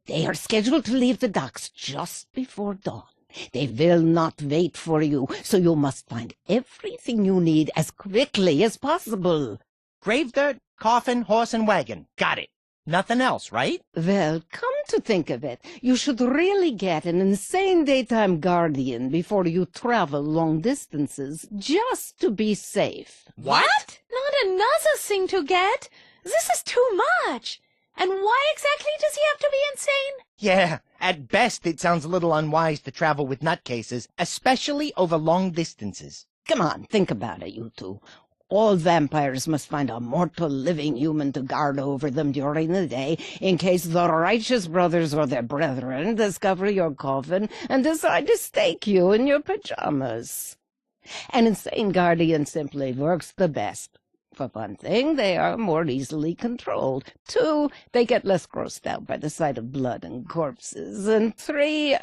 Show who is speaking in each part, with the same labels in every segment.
Speaker 1: They are scheduled to leave the docks just before dawn. They will not wait for you, so you must find everything you need as quickly as possible.
Speaker 2: Grave dirt, coffin, horse, and wagon. Got it. Nothing else, right?
Speaker 1: Well, come to think of it, you should really get an insane daytime guardian before you travel long distances, just to be safe.
Speaker 2: What?
Speaker 3: Not another thing to get. This is too much. And why exactly does he have to be insane?
Speaker 2: Yeah, at best it sounds a little unwise to travel with nutcases, especially over long distances.
Speaker 1: Come on, think about it, you two. All vampires must find a mortal living human to guard over them during the day, in case the righteous brothers or their brethren discover your coffin and decide to stake you in your pajamas. An insane guardian simply works the best. For one thing, they are more easily controlled. 2, they get less grossed out by the sight of blood and corpses. And 3,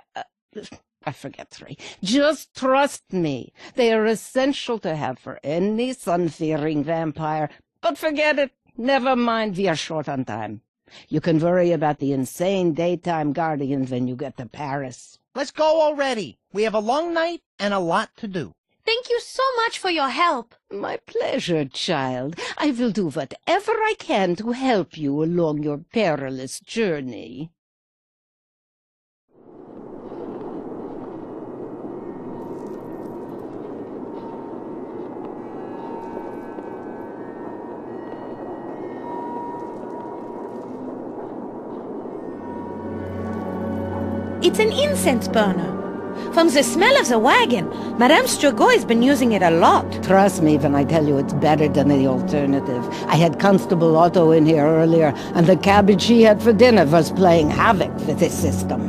Speaker 1: I forget 3. Just trust me. They are essential to have for any sun-fearing vampire. But forget it. Never mind, we are short on time. You can worry about the insane daytime guardian when you get to Paris.
Speaker 2: Let's go already. We have a long night and a lot to do.
Speaker 3: Thank you so much for your help.
Speaker 1: My pleasure, child. I will do whatever I can to help you along your perilous journey.
Speaker 3: It's an incense burner. From the smell of the wagon, Madame Strigoi been using it a lot.
Speaker 1: Trust me when I tell you it's better than the alternative. I had Constable Otto in here earlier, and the cabbage he had for dinner was playing havoc with his system.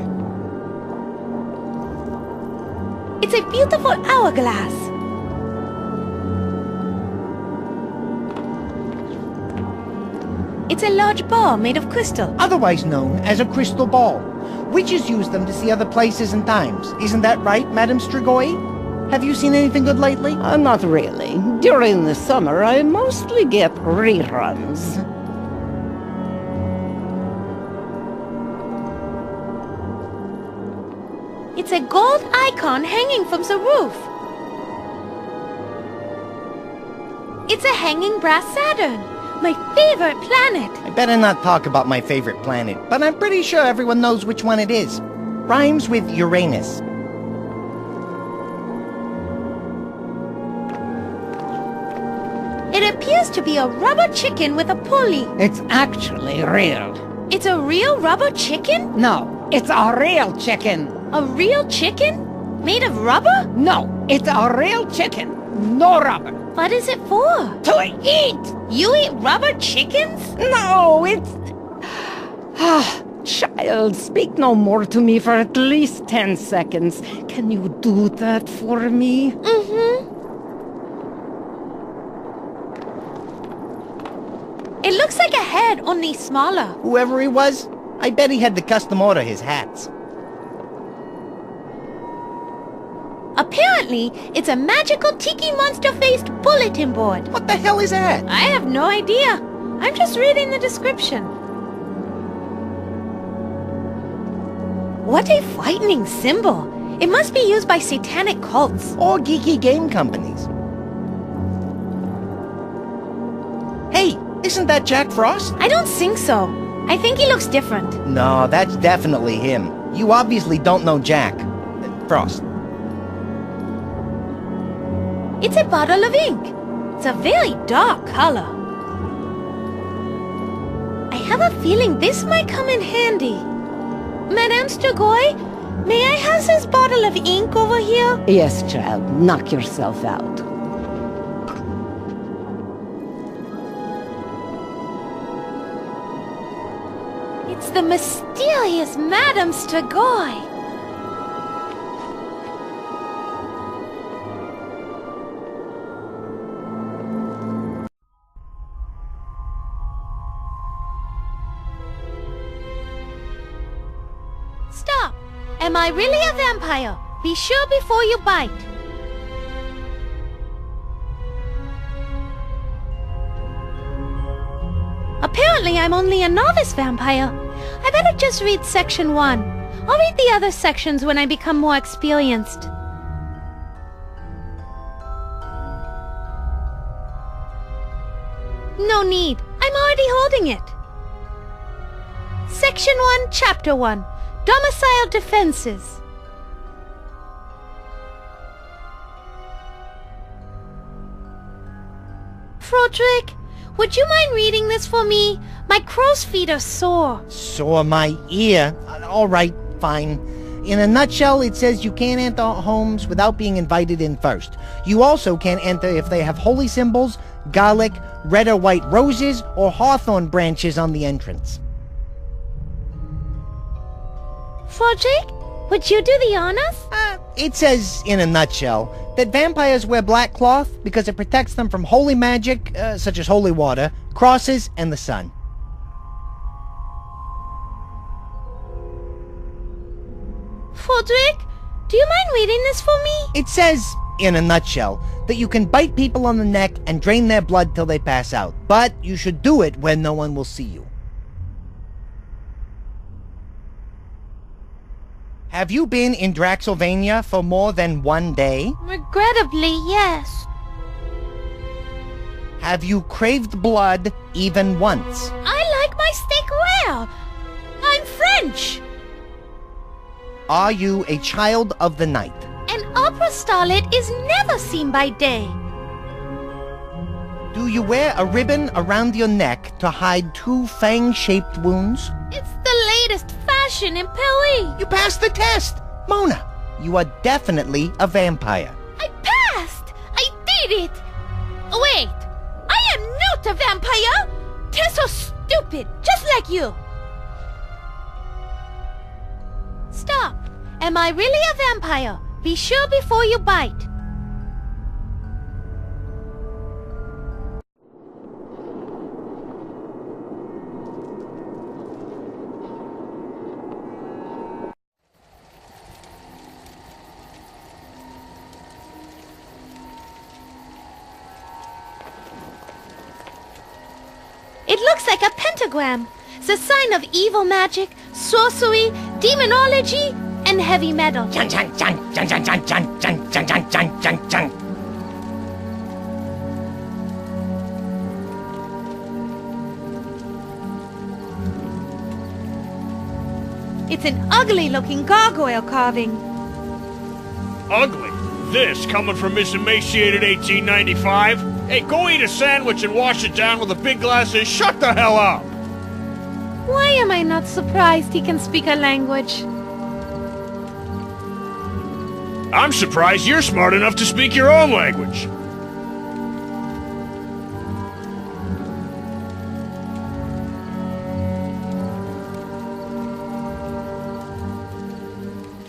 Speaker 3: It's a beautiful hourglass. It's a large ball made of crystal.
Speaker 2: Otherwise known as a crystal ball. Witches use them to see other places and times. Isn't that right, Madame Strigoi? Have you seen anything good lately?
Speaker 1: Not really. During the summer, I mostly get reruns.
Speaker 3: It's a gold icon hanging from the roof. It's a hanging brass Saturn, my favorite planet.
Speaker 2: I better not talk about my favorite planet, but I'm pretty sure everyone knows which one it is. Rhymes with Uranus.
Speaker 3: It appears to be a rubber chicken with a pulley.
Speaker 1: It's actually real.
Speaker 3: It's a real rubber chicken?
Speaker 1: No, it's a real chicken.
Speaker 3: A real chicken? Made of rubber?
Speaker 1: No, it's a real chicken. No rubber.
Speaker 3: What is it for?
Speaker 1: To eat!
Speaker 3: You eat rubber chickens?
Speaker 1: No, it's... Child, speak no more to me for at least 10 seconds. Can you do that for me?
Speaker 3: Mm-hmm. It looks like a head, only smaller.
Speaker 2: Whoever he was, I bet he had to custom order his hats.
Speaker 3: Apparently, it's a magical tiki monster-faced bulletin board.
Speaker 2: What the hell is that?
Speaker 3: I have no idea. I'm just reading the description. What a frightening symbol. It must be used by satanic cults.
Speaker 2: Or geeky game companies. Hey, isn't that Jack Frost?
Speaker 3: I don't think so. I think he looks different.
Speaker 2: No, that's definitely him. You obviously don't know Jack. Frost.
Speaker 3: It's a bottle of ink. It's a very dark color. I have a feeling this might come in handy. Madame Strigoi, may I have this bottle of ink over here?
Speaker 1: Yes, child. Knock yourself out.
Speaker 3: It's the mysterious Madame Strigoi. Stop! Am I really a vampire? Be sure before you bite. Apparently I'm only a novice vampire. I better just read section 1. I'll read the other sections when I become more experienced. No need. I'm already holding it. Section 1, Chapter 1. Domicile Defenses. Frodrick, would you mind reading this for me? My crow's feet are sore.
Speaker 2: Sore my ear. All right, fine. In a nutshell, it says you can't enter homes without being invited in first. You also can't enter if they have holy symbols, garlic, red or white roses, or hawthorn branches on the entrance.
Speaker 3: Frodrick, would you do the honors?
Speaker 2: It says, in a nutshell, that vampires wear black cloth because it protects them from holy magic, such as holy water, crosses, and the sun.
Speaker 3: Frodrick, do you mind reading this for me?
Speaker 2: It says, in a nutshell, that you can bite people on the neck and drain their blood till they pass out, but you should do it when no one will see you. Have you been in Draxylvania for more than one day?
Speaker 3: Regrettably, yes.
Speaker 2: Have you craved blood even once?
Speaker 3: I like my steak rare. I'm French.
Speaker 2: Are you a child of the night?
Speaker 3: An opera starlet is never seen by day.
Speaker 2: Do you wear a ribbon around your neck to hide 2 fang-shaped wounds?
Speaker 3: It's the latest fashion in Paris.
Speaker 2: You passed the test! Mona, you are definitely a vampire.
Speaker 3: I passed! I did it! Wait, I am not a vampire! They're so stupid, just like you. Stop. Am I really a vampire? Be sure before you bite. It looks like a pentagram. It's a sign of evil magic, sorcery, demonology, and heavy metal.
Speaker 2: Chun chun chun chun chun chun chun chun chun chun chun chun chun.
Speaker 3: It's an ugly-looking gargoyle carving.
Speaker 4: Ugly? This coming from Miss Emaciated 1895? Hey, go eat a sandwich and wash it down with a big glass and shut the hell up!
Speaker 3: Why am I not surprised he can speak a language?
Speaker 4: I'm surprised you're smart enough to speak your own language.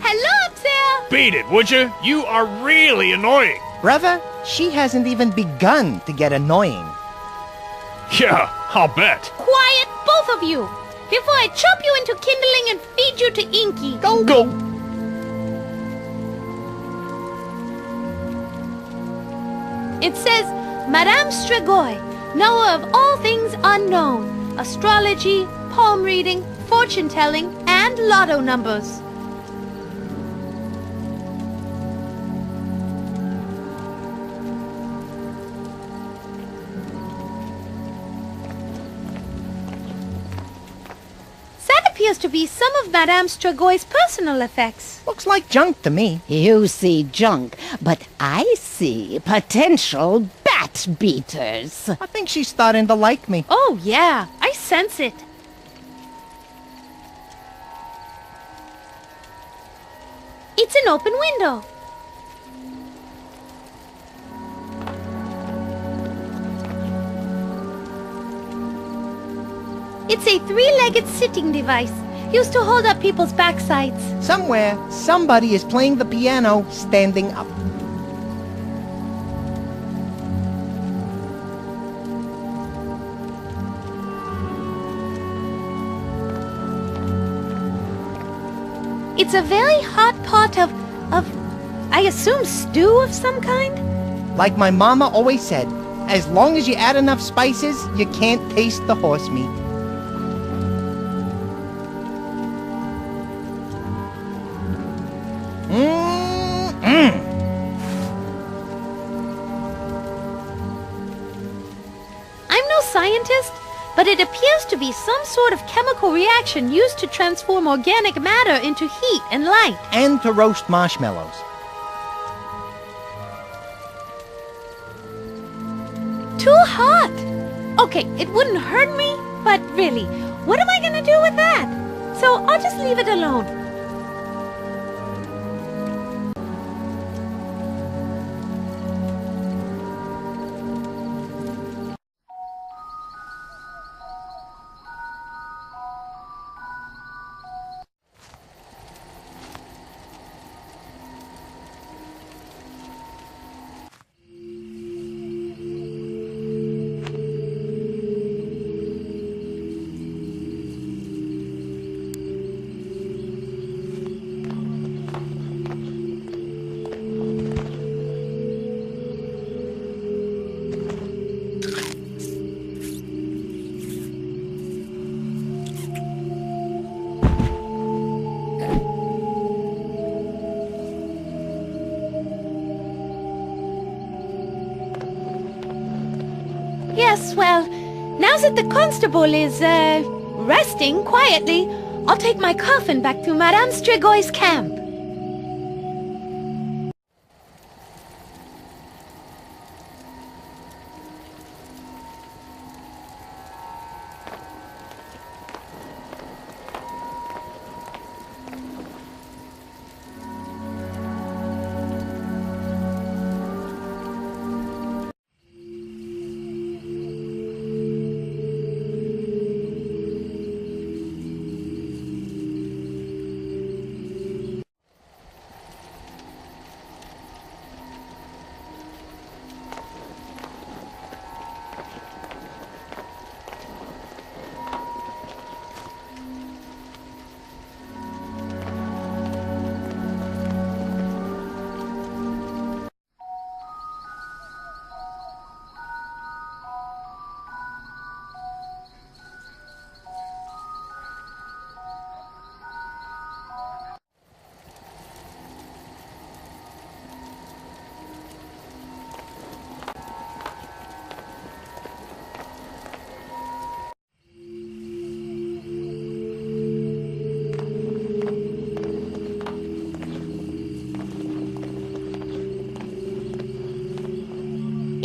Speaker 3: Hello up there!
Speaker 4: Beat it, would you? You are really annoying.
Speaker 2: Brother, she hasn't even begun to get annoying.
Speaker 4: Yeah, I'll bet.
Speaker 3: Quiet, both of you! Before I chop you into kindling and feed you to Inky.
Speaker 4: Go.
Speaker 3: It says, Madame Strigoi, knower of all things unknown, astrology, palm reading, fortune-telling, and lotto numbers. That appears to be some of Madame Stragoy's personal effects.
Speaker 2: Looks like junk to me.
Speaker 1: You see junk, but I see potential bat beaters.
Speaker 2: I think she's starting to like me.
Speaker 3: Oh yeah, I sense it. It's an open window. It's a 3-legged sitting device, used to hold up people's backsides.
Speaker 2: Somewhere, somebody is playing the piano standing up.
Speaker 3: It's a very hot pot of, I assume, stew of some kind?
Speaker 2: Like my mama always said, as long as you add enough spices, you can't taste the horse meat.
Speaker 3: scientist, but it appears to be some sort of chemical reaction used to transform organic matter into heat and light.
Speaker 2: And to roast marshmallows.
Speaker 3: Too hot! Okay, it wouldn't hurt me, but really, what am I gonna do with that? So I'll just leave it alone. Yes, well, now that the constable is, resting quietly, I'll take my coffin back to Madame Strigoi camp.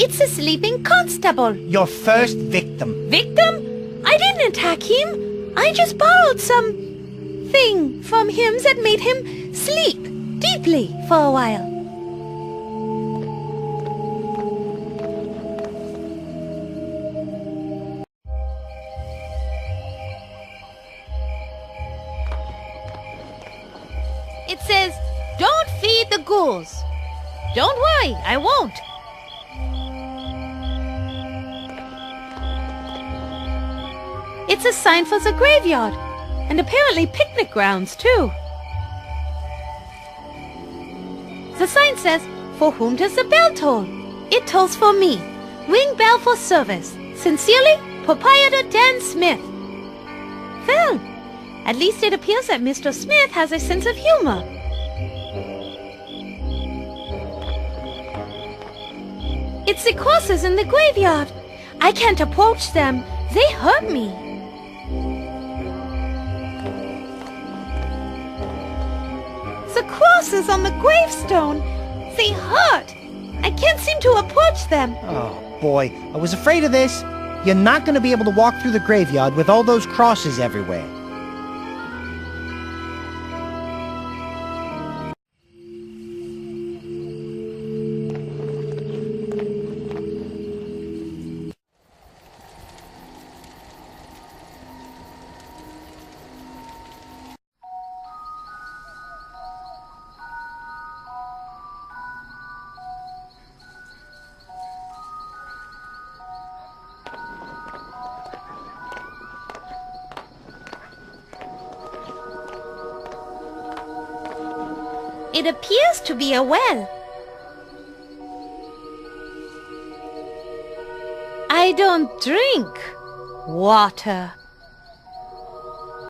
Speaker 3: It's a sleeping constable.
Speaker 2: Your first victim.
Speaker 3: Victim? I didn't attack him. I just borrowed some thing from him that made him sleep deeply for a while. It says, don't feed the ghouls. Don't worry, I won't. It's a sign for the graveyard, and apparently picnic grounds, too. The sign says, for whom does the bell toll? It tolls for me. Ring bell for service. Sincerely, Proprietor Dan Smith. Well, at least it appears that Mr. Smith has a sense of humor. It's the crosses in the graveyard. I can't approach them. They hurt me. The crosses on the gravestone, they hurt. I can't seem to approach them.
Speaker 2: Oh, boy. I was afraid of this. You're not going to be able to walk through the graveyard with all those crosses everywhere.
Speaker 3: It appears to be a well. I don't drink water.